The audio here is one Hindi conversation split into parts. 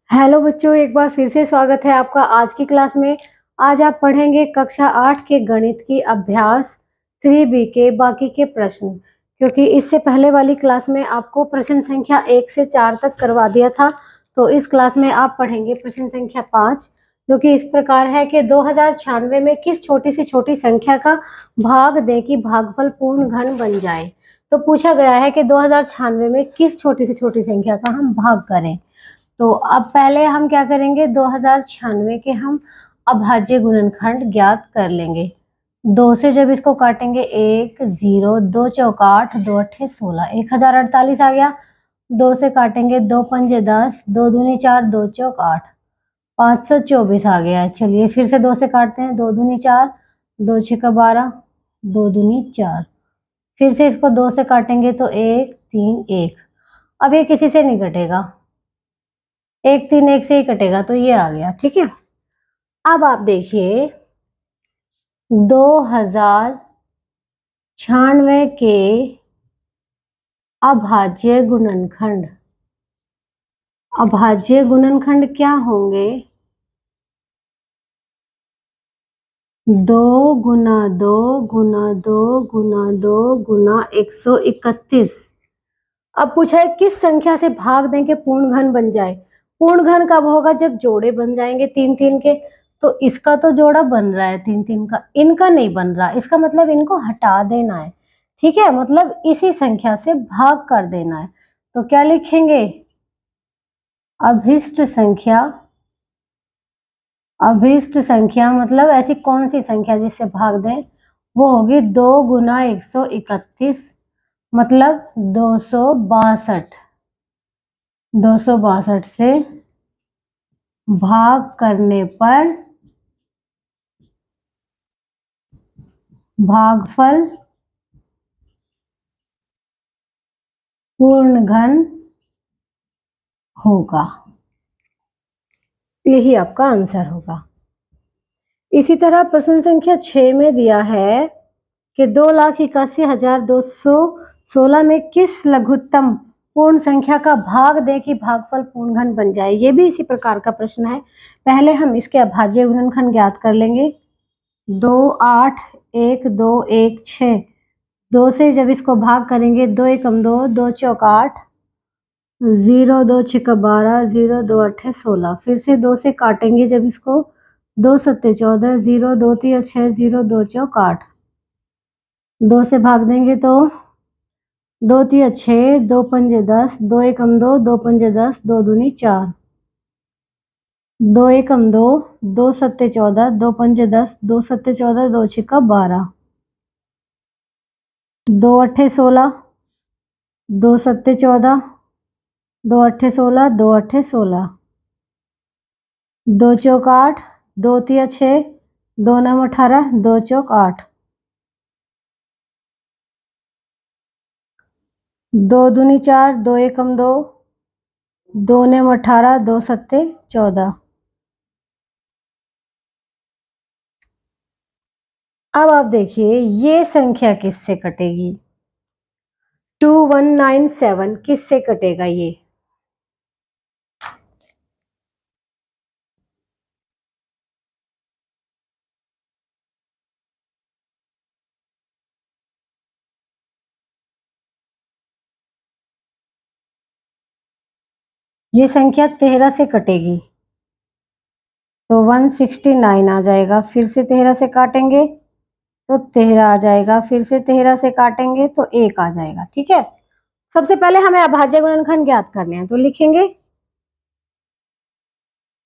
हेलो बच्चों, एक बार फिर से स्वागत है आपका आज की क्लास में। आज आप पढ़ेंगे कक्षा 8 के गणित की अभ्यास 3B के बाकी के प्रश्न। क्योंकि इससे पहले वाली क्लास में आपको प्रश्न संख्या 1 से 4 तक करवा दिया था, तो इस क्लास में आप पढ़ेंगे प्रश्न संख्या 5, जो कि इस प्रकार है कि 2096 में किस छोटी से छोटी संख्या का भाग दें कि भागफल पूर्ण घन बन जाए। तो पूछा गया है कि 2096 में किस छोटी से छोटी संख्या का हम भाग करें। तो अब पहले हम क्या करेंगे, 2096 के हम अभाज्य गुणनखंड ज्ञात कर लेंगे। 2 से जब इसको काटेंगे 1 0, 2 चौक 8, 2 अट्ठे 16, 1048 आ गया। 2 से काटेंगे 2 पंजे 10, 2 दूनी 4, 2 चौक 8, 524 आ गया। चलिए फिर से 2 से काटते हैं, 2 दूनी 4, 2 छक्का 12, 2 दूनी 4। फिर से इसको 2 से काटेंगे तो 1 3 1। अब ये किसी से नहीं कटेगा, 1 3 1 से ही कटेगा, तो ये आ गया। ठीक है, अब आप देखिए 2096 के अभाज्य गुणनखंड। अभाज्य गुणनखंड क्या होंगे? 2 गुना 2 गुना 2 गुना 2 गुना 131। अब पूछा है किस संख्या से भाग दें कि पूर्ण घन बन जाए। पूर्ण घन कब होगा? जब जोड़े बन जाएंगे 3 3 के। तो इसका तो जोड़ा बन रहा है 3 3 का, इनका नहीं बन रहा, इसका मतलब इनको हटा देना है। ठीक है, मतलब इसी संख्या से भाग कर देना है। तो क्या लिखेंगे? अभिष्ट संख्या। अभिष्ट संख्या मतलब ऐसी कौन सी संख्या जिससे भाग दें? वो होगी 2 गुना 131, मतलब 262। 262 से भाग करने पर भागफल पूर्ण घन होगा। यही आपका आंसर होगा। इसी तरह प्रश्न संख्या 6 में दिया है कि 2,81,216 में किस लघुत्तम पूर्ण संख्या का भाग दें कि भागफल पूर्ण घन बन जाए। ये भी इसी प्रकार का प्रश्न है। पहले हम इसके अभाज्य गुणनखंड ज्ञात कर लेंगे। 2 8 1 2 1 6। 2 से जब इसको भाग करेंगे, 2 एकम 2, 2 चौक 8, 0 2 छक्का 12, 0 2 अट्ठे 16। फिर से 2 से काटेंगे जब इसको, 2 सत्ते 14, 0 2 3 6, 0 2 चौक 8। 2 से भाग देंगे तो 2 3 6, 2 पंजे 10, 2 एकम 2, 2 पंजे 10, 2 दूनी 4, 2 एकम 2, 2 सत्ते 14, 2 पंजे 10, 2 सत्ते 14, 2 छक्का 12, 2 अट्ठे 16, 2 सत्ते 14, 2 अट्ठे 16, 2 अट्ठे 16, 2 चौक 8, 2 तिया 6, 2 नम 18, 2 चौक 8, 2 दूनी 4, 2 एकम 2, 2 नम 18, 2 सत्ते 14। अब आप देखिए ये संख्या किससे कटेगी? 2197 किससे कटेगा? ये संख्या 13 से कटेगी, तो 169 आ जाएगा। फिर से 13 से काटेंगे तो 13 आ जाएगा, फिर से 13 से काटेंगे तो 1 आ जाएगा। ठीक है, सबसे पहले हमें अभाज्य गुणनखंड ज्ञात करने हैं, तो लिखेंगे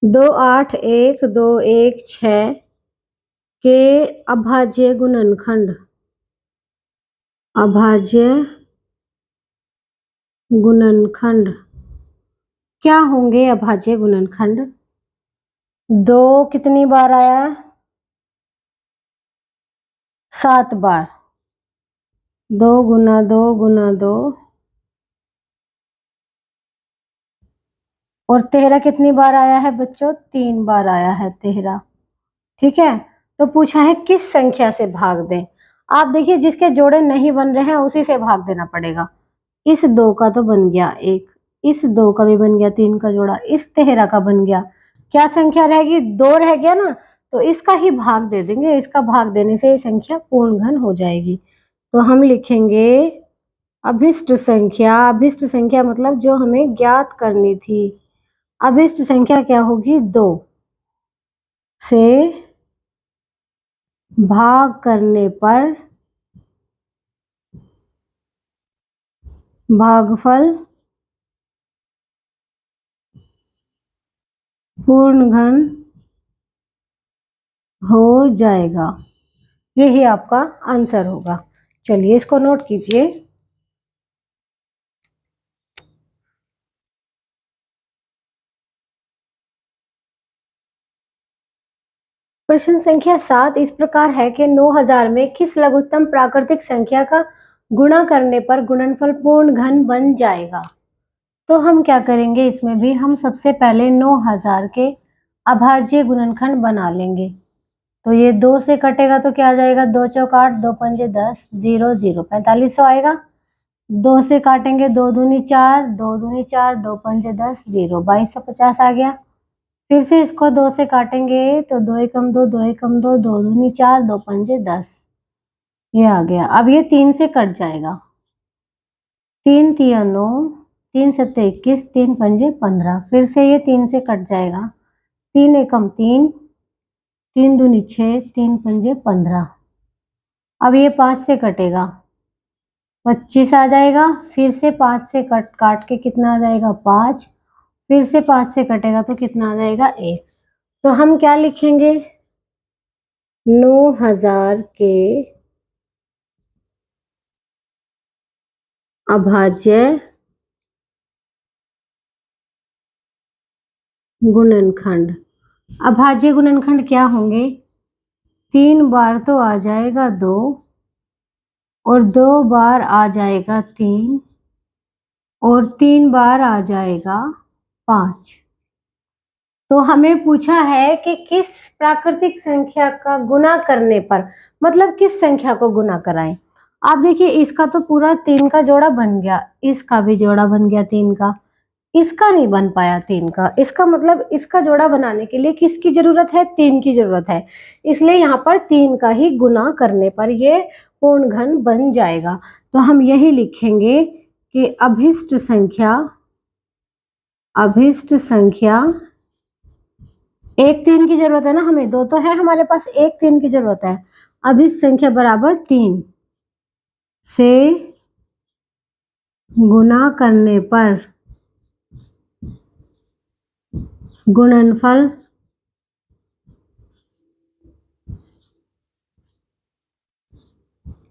2 8 1 2 1 6 के अभाज्य गुणनखंड। अभाज्य गुणनखंड क्या होंगे? अभाज्य गुणनखंड 2 कितनी बार आया है? 7 बार। 2 गुना 2 गुना 2, और 13 कितनी बार आया है बच्चों? 3 बार आया है 13। ठीक है, तो पूछा है किस संख्या से भाग दें। आप देखिए जिसके जोड़े नहीं बन रहे हैं उसी से भाग देना पड़ेगा। इस 2 का तो बन गया 1, इस 2 का भी बन गया 3 का जोड़ा, इस 13 का बन गया। क्या संख्या रहेगी? 2 रह गया ना, तो इसका ही भाग दे देंगे। इसका भाग देने से ये संख्या पूर्ण घन हो जाएगी। तो हम लिखेंगे अभिष्ट संख्या। अभिष्ट संख्या मतलब जो हमें ज्ञात करनी थी। अभिष्ट संख्या क्या होगी? 2 से भाग करने पर भागफल पूर्ण घन हो जाएगा। यही आपका आंसर होगा। चलिए इसको नोट कीजिए। प्रश्न संख्या 7 इस प्रकार है कि 9000 में किस लघुत्तम प्राकृतिक संख्या का गुणा करने पर गुणनफल पूर्ण घन बन जाएगा। तो हम क्या करेंगे, इसमें भी हम सबसे पहले 9000 के अभाज्य गुणनखंड बना लेंगे। तो ये 2 से कटेगा तो क्या आ जाएगा? 2 चौक 8, 2 पंजे 10, 0 0 4500 आएगा। 2 से काटेंगे, 2 दूनी 4, 2 दूनी 4, 2 पंजे 10, 0 2250 आ गया। फिर से इसको 2 से काटेंगे तो 2 एकम 2, 2 एकम 2, 2 दूनी 4, 2 पंजे 10, ये आ गया। अब ये 3 से कट जाएगा। 3 तिया 9, 3 सत्ते 21, 3 पंजे 15। फिर से ये 3 से कट जाएगा। 3 एकम 3, 3 दूनी 6, 3 पंजे 15। अब ये 5 से कटेगा, 25 आ जाएगा। फिर से 5 से काट के कितना आ जाएगा? 5। फिर से 5 से कटेगा तो कितना आ जाएगा? 1। तो हम क्या लिखेंगे? 9000 के अभाज्य गुणनखंड। अभाज्य गुणनखंड क्या होंगे? 3 बार तो आ जाएगा 2 और 2 बार आ जाएगा 3 और 3 बार आ जाएगा 5। तो हमें पूछा है कि किस प्राकृतिक संख्या का गुना करने पर, मतलब किस संख्या को गुना कराएं। आप देखिए इसका तो पूरा 3 का जोड़ा बन गया, इसका भी जोड़ा बन गया 3 का, इसका नहीं बन पाया 3 का। इसका मतलब इसका जोड़ा बनाने के लिए किसकी जरूरत है? 3 की जरूरत है। इसलिए यहाँ पर 3 का ही गुना करने पर ये पूर्ण घन बन जाएगा। तो हम यही लिखेंगे कि अभिष्ट संख्या, एक 3 की जरूरत है ना हमें, 2 तो है हमारे पास, एक 3 की जरूरत है। अभिष्ट संख्या बराबर 3 से गुना करने पर गुणनफल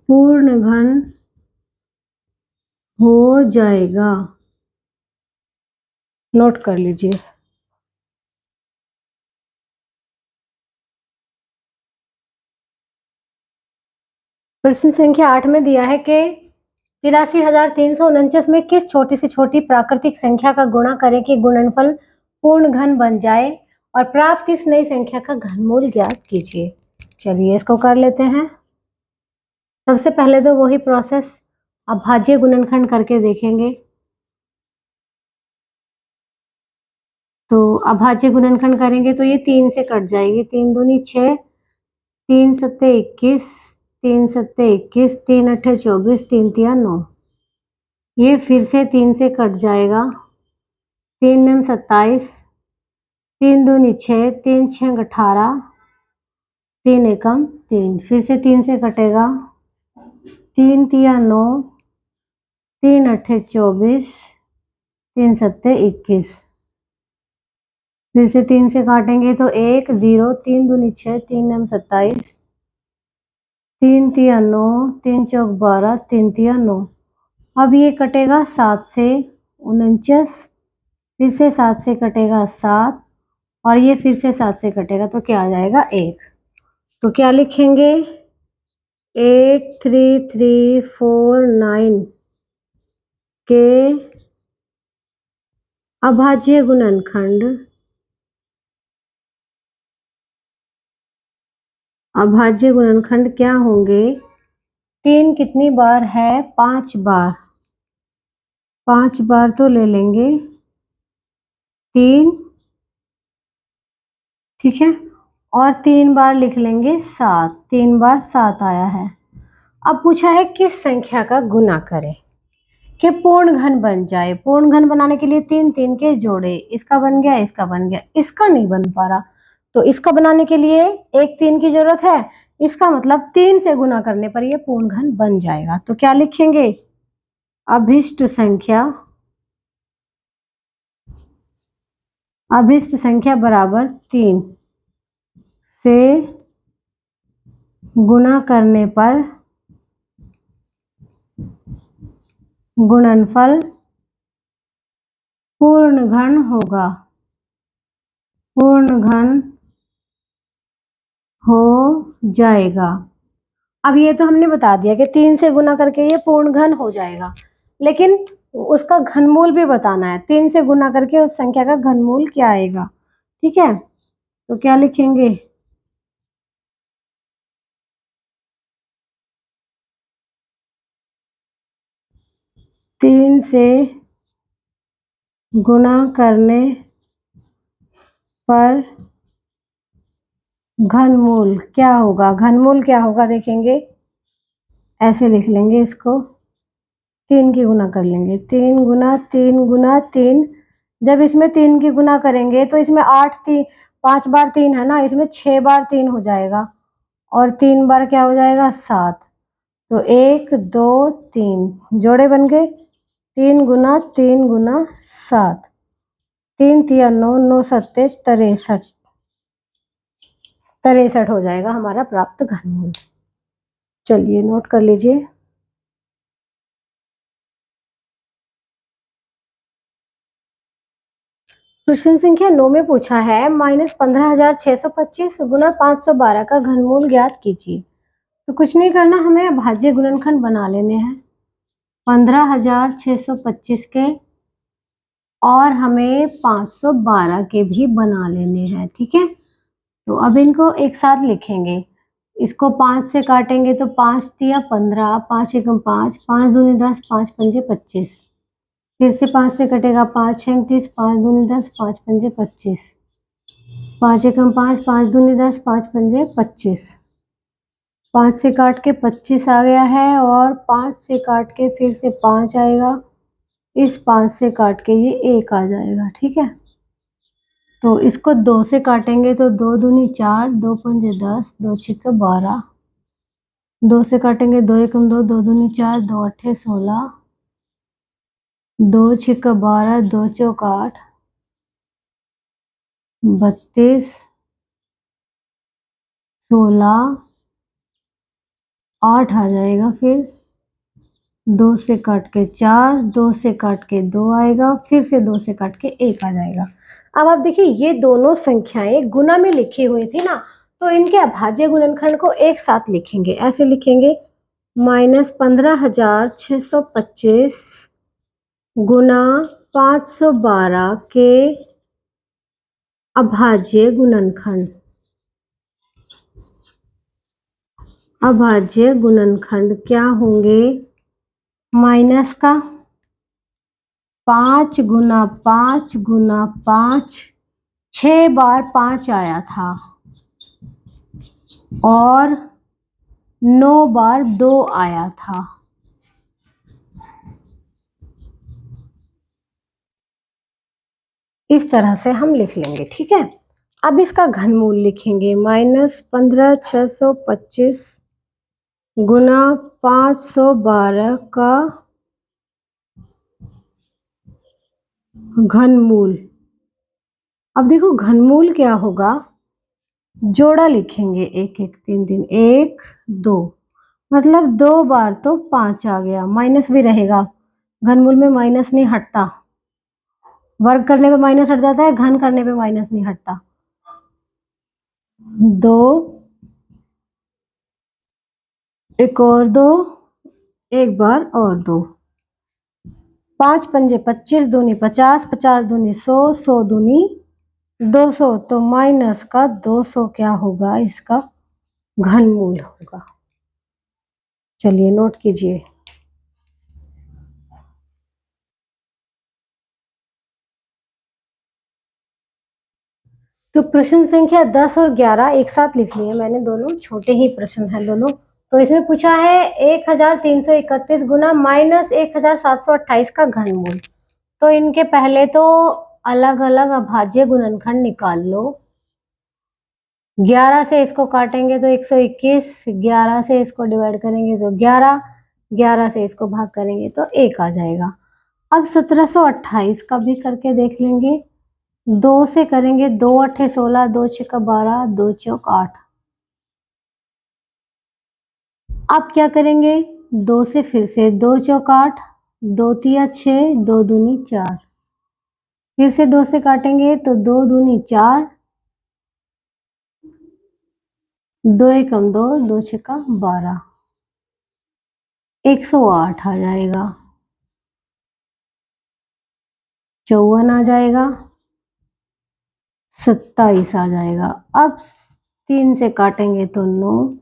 पूर्ण घन हो जाएगा। नोट कर लीजिए। प्रश्न संख्या 8 में दिया है कि 83,349 में किस छोटी से छोटी प्राकृतिक संख्या का गुणा करें कि गुणनफल पूर्ण घन बन जाए और प्राप्त इस नई संख्या का घनमूल ज्ञात कीजिए। चलिए इसको कर लेते हैं। सबसे पहले तो वही प्रोसेस अभाज्य गुणनखंड करके देखेंगे। तो अभाज्य गुणनखंड करेंगे तो ये 3 से कट जाएगी। 3 दूनी 6, 3 सत्ते 21, 3 सत्ते 21, 3 अट्ठे 24, 3 तिया 9। ये फिर से 3 से कट जाएगा। 3 नम 27, 3 दूनी 6, 3 छः 18, 3 एकम 3। फिर से 3 से कटेगा। 3 तिया 9, 3 अट्ठे 24, 3 सत्ते 21। फिर से 3 से काटेंगे तो 1 0, 3 दूनी 6, 3 नम 27, 3 तिया 9, 3 चौक 12, 3 तिया 9। अब ये कटेगा 7 से 49, फिर से 7 से कटेगा 7 और ये फिर से 7 से कटेगा तो क्या आ जाएगा? 1। तो क्या लिखेंगे? 83349 के अभाज्य गुणनखंड क्या होंगे? 3 कितनी बार है? 5 बार। 5 बार तो ले लेंगे 3, ठीक है, और 3 बार लिख लेंगे 7, 3 बार 7 आया है। अब पूछा है किस संख्या का गुना करें कि पूर्ण घन बन जाए। पूर्ण घन बनाने के लिए 3 3 के जोड़े, इसका बन गया, इसका बन गया, इसका नहीं बन पा रहा, तो इसका बनाने के लिए एक 3 की जरूरत है, इसका मतलब 3 से गुना करने पर ये पूर्ण घन बन जाएगा। तो क्या लिखेंगे, अभिष्ट संख्या बराबर 3 से गुना करने पर गुणनफल पूर्ण घन होगा, पूर्ण घन हो जाएगा। अब ये तो हमने बता दिया कि 3 से गुना करके ये पूर्ण घन हो जाएगा, लेकिन उसका घनमूल भी बताना है। 3 से गुना करके उस संख्या का घनमूल क्या आएगा, ठीक है। तो क्या लिखेंगे, 3 से गुना करने पर घनमूल क्या होगा। घनमूल क्या होगा देखेंगे, ऐसे लिख लेंगे इसको, 3 की गुना कर लेंगे, 3 गुना 3 गुना 3। जब इसमें 3 की गुना करेंगे तो इसमें 5 बार 3 है ना, इसमें 6 बार 3 हो जाएगा, और 3 बार क्या हो जाएगा 7। तो 1 2 3 जोड़े बन गए, 3 गुना 7, 3 तिया 9, 9 सत्ते 63, 63 हो जाएगा हमारा प्राप्त घनमूल। चलिए नोट कर लीजिए। प्रश्न संख्या 9 में पूछा है -15,625 गुना 512 का घनमूल ज्ञात कीजिए। तो कुछ नहीं करना, हमें अभाज्य गुणनखंड बना लेने हैं 15,625 के, और हमें 512 के भी बना लेने हैं, ठीक है। तो अब इनको एक साथ लिखेंगे, इसको 5 से काटेंगे तो 5 तिया 15, 5 एकम 5, 5 दूनी 10, 5 पंजे 25, फिर से 5 से कटेगा 5 छंग 30, 5 दूनी 10, 5 पंजे 25, 5 एकम 5, 5 दूनी 10, 5 पंजे 25, 5 से काट के 25 आ गया है, और 5 से काट के फिर से 5 आएगा, इस 5 से काट के ये 1 आ जाएगा, ठीक है। तो इसको 2 से काटेंगे तो 2 दूनी 4, 2 पंजे 10, 2 छिक्के 12, 2 से काटेंगे 2 एकम 2, 2 दूनी 4, 2 अट्ठे 16, 2 छिक्का 12, 2 चौक 8, 32, 16, 8 आ जाएगा, फिर 2 से काट के 4, 2 से काट के 2 आएगा, फिर से 2 से काट के 1 आ जाएगा। अब आप देखिए ये दोनों संख्याएं गुना में लिखी हुई थी ना, तो इनके अभाज्य गुणनखंड को एक साथ लिखेंगे, ऐसे लिखेंगे -15,625 गुना 512 के अभाज्य गुणनखंड। अभाज्य गुणनखंड क्या होंगे, माइनस का 5 गुना 5 गुना 5, 6 बार 5 आया था, और 9 बार 2 आया था। इस तरह से हम लिख लेंगे, ठीक है। अब इसका घनमूल लिखेंगे, -15,625 गुना 512 का घनमूल। अब देखो घनमूल क्या होगा, जोड़ा लिखेंगे, 1 1 3 3, 1 2, मतलब 2 बार तो 5 आ गया, माइनस भी रहेगा, घनमूल में माइनस नहीं हटता, वर्ग करने पे माइनस हट जाता है, घन करने पे माइनस नहीं हटता। 2, एक और 2, एक बार और 2, 5 पंजे 25, दूनी 50, 50 दूनी 100, 100 दूनी 200, तो माइनस का 200 क्या होगा, इसका घनमूल होगा। चलिए नोट कीजिए। तो प्रश्न संख्या 10 और 11 एक साथ लिख लिए मैंने, दोनों छोटे ही प्रश्न हैं दोनों। तो इसमें पूछा है 1331 गुना माइनस 1728 का घनमूल। तो इनके पहले तो अलग अलग अभाज्य गुणनखंड निकाल लो। 11 से इसको काटेंगे तो 121, 11 से इसको डिवाइड करेंगे तो 11, 11 से इसको भाग करेंगे तो 1 आ जाएगा। अब 1728 का भी करके देख लेंगे। 2 से करेंगे, 2 अठे 16, 2 छक्का 12, 2 चौक 8। अब क्या करेंगे, 2 से फिर से 2 चौक 8, 2 तिया 6, 2 दूनी 4। फिर से 2 से काटेंगे तो 2 दूनी 4, 2 एकम 2, 2 छक्का 12, 108 आ जाएगा। 54 आ जाएगा, 27 आ जाएगा। अब 3 से काटेंगे तो 9,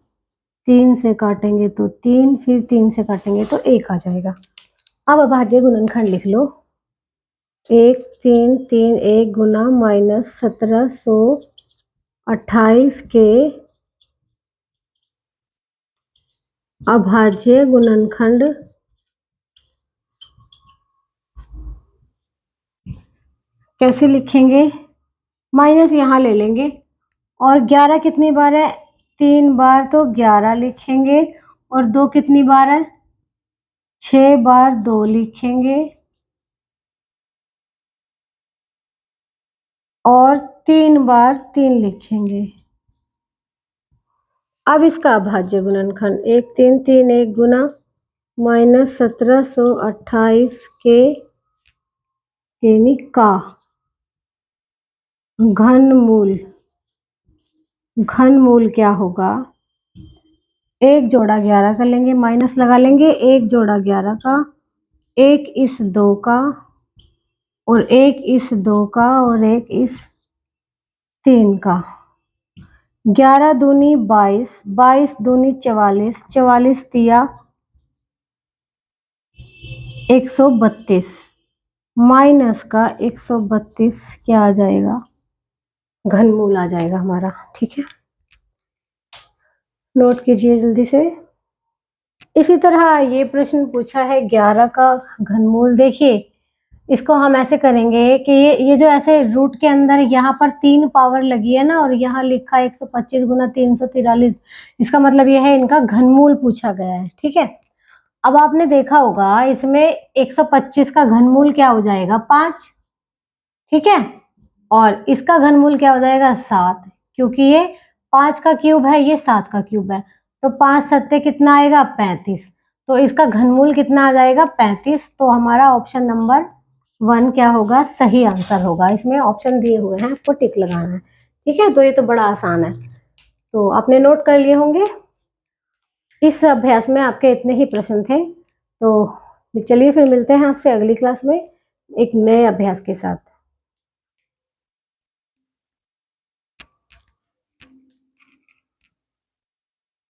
3 से काटेंगे तो 3, फिर 3 से काटेंगे तो 1 आ जाएगा। अब अभाज्य गुणनखंड लिख लो। 1 3 3 1 गुना माइनस 1728 के अभाज्य गुणनखंड कैसे लिखेंगे, माइनस यहाँ ले लेंगे। और 11 कितनी बार है, 3 बार, तो 11 लिखेंगे। और 2 कितनी बार है, 6 बार, 2 लिखेंगे। और 3 बार 3 लिखेंगे। अब इसका अभाज्य गुणनखंड 1 3 3 1 गुना माइनस 1728 के यानी का घनमूल। घनमूल क्या होगा, 1 जोड़ा 11 कर लेंगे, माइनस लगा लेंगे, 1 जोड़ा 11 का, 1 इस 2 का, और 1 इस 2 का, और 1 इस 3 का। 11 दूनी 22, 22 दूनी 44, 44 तिया 132, माइनस का 132 क्या आ जाएगा, घनमूल आ जाएगा हमारा। ठीक है, नोट कीजिए जल्दी से। इसी तरह ये प्रश्न पूछा है 11 का घनमूल। देखिए इसको हम ऐसे करेंगे कि ये जो ऐसे रूट के अंदर यहाँ पर 3 पावर लगी है ना, और यहाँ लिखा है 125 गुना 343, इसका मतलब ये है इनका घनमूल पूछा गया है। ठीक है, अब आपने देखा होगा इसमें 125 का घनमूल क्या हो जाएगा, 5। ठीक है, और इसका घनमूल क्या हो जाएगा, 7, क्योंकि ये 5 का क्यूब है, ये 7 का क्यूब है। तो 5 सत्ते कितना आएगा, 35। तो इसका घनमूल कितना आ जाएगा, 35। तो हमारा ऑप्शन नंबर 1 क्या होगा, सही आंसर होगा। इसमें ऑप्शन दिए हुए हैं, आपको टिक लगाना है। ठीक है, तो ये तो बड़ा आसान है, तो आपने नोट कर लिए होंगे। इस अभ्यास में आपके इतने ही प्रश्न थे। तो चलिए फिर मिलते हैं आपसे अगली क्लास में एक नए अभ्यास के साथ।